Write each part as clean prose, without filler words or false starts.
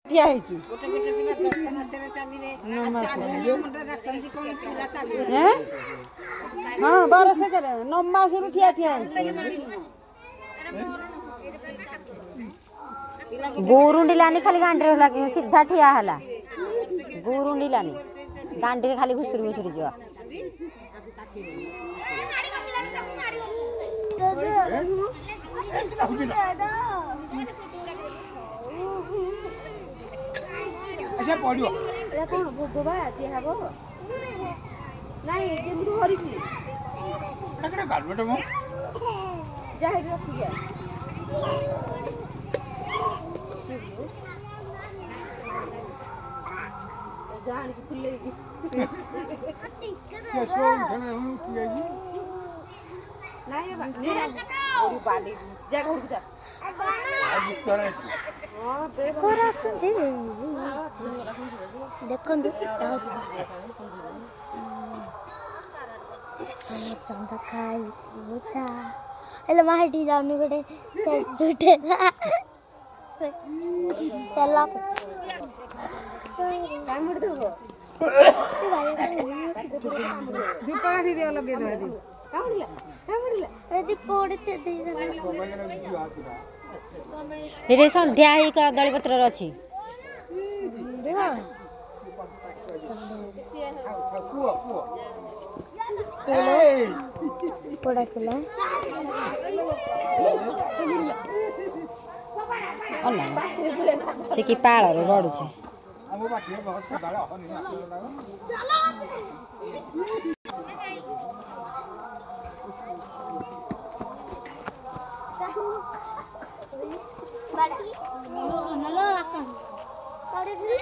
ठिया ହେଇଛି हाँ 12 करे 9 मासरू ठिया ठिया गुरुंडिलानी खाली गांडी लगे सीधा ठिया हला गुरुंडिलानी गांडी खाली घुसुरी घुसुरी जा अच्छा पड़ियो ए कोन भोगबा जे हबो नाही जेमु हरिसी टकरे गालबट मो जाहि रखिया जान की खुले की कैसे खाना हम किएगी नाही बा ओरी बाडी जगह उठ जा आज करे हां देखो कोरा चंदे देखंदु हम चंदा खाई मुचा एले माहिती जाउनी गडे सेट चला काय मुड देबो दीप काठी दे लगे दे कावडला दीप कोडे दे रे संध्या ही कदली पत्र अछि कुआ कोडा केला अल्ला से की पाळ रे रडु छे अब बाटे बहुत बड़ा हो नहीं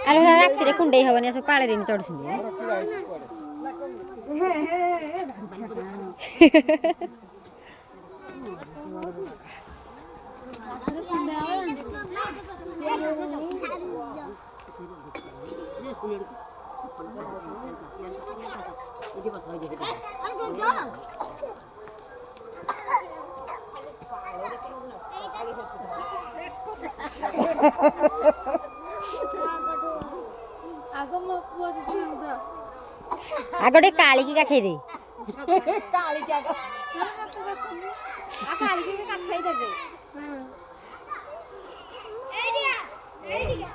अरे रात्री कुंडे हवनी असो पाळे रे चढसुंदी आगोटे काली की का खाई दे काली क्या आ काली की भी का खाई दे एडिया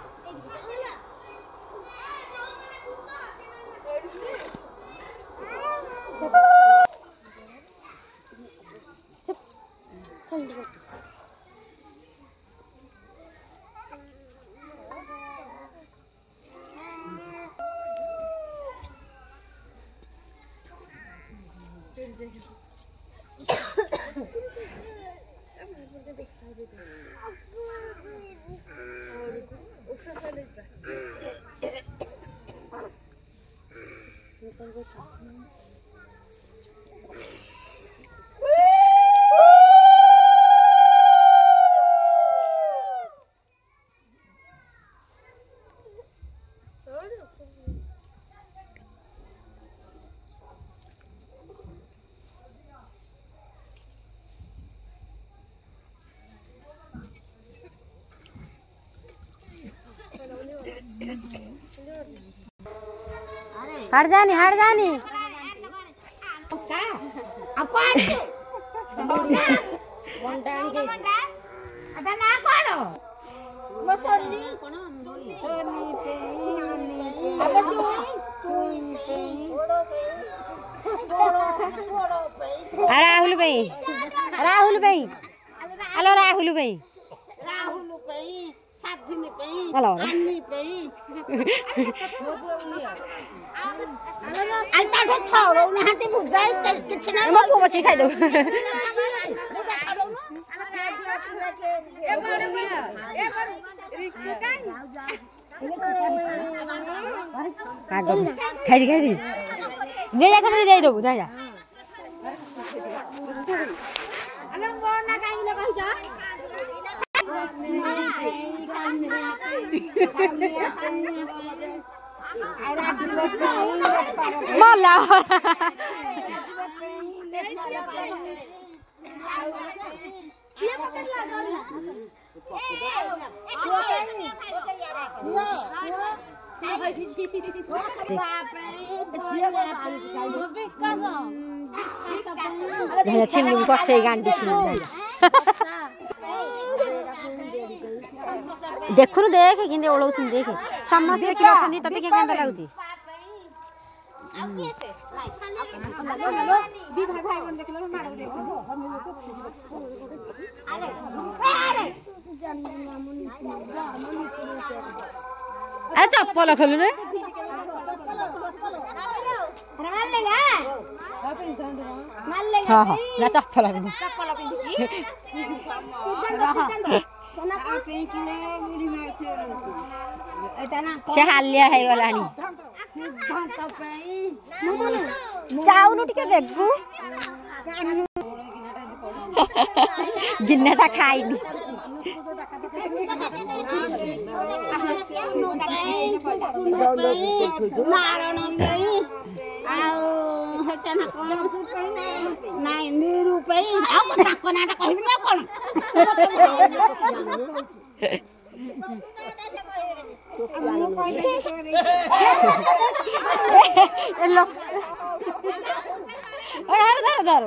हट जानी अपन मंडाणी के अदा ना कोन मसोली सोनी पे अब चुई राहुल भाई हेलो राहुल भाई सात दिन पे हेलो अन्नी पे अलता ठो छोड़ो नहाते बुझाई किछ ना मो को बची खाई दो खाई दी ले जा समझ जाई दो जा अलम बोना काई लगा जा माला छिन्नु कसै गांडी छिन्नु देखुनु देख किंदे ओळौछन देख समस्त देखि अछनी तते के केंदा लागुची दी भाई भाई बन देखलो मारो दे अरे चप्पल खोलु ने हां हां ना चप्पल पिंदी से हालिया है गलानी जाउनु टिके देखु गिन्नाटा खाइनी लो धर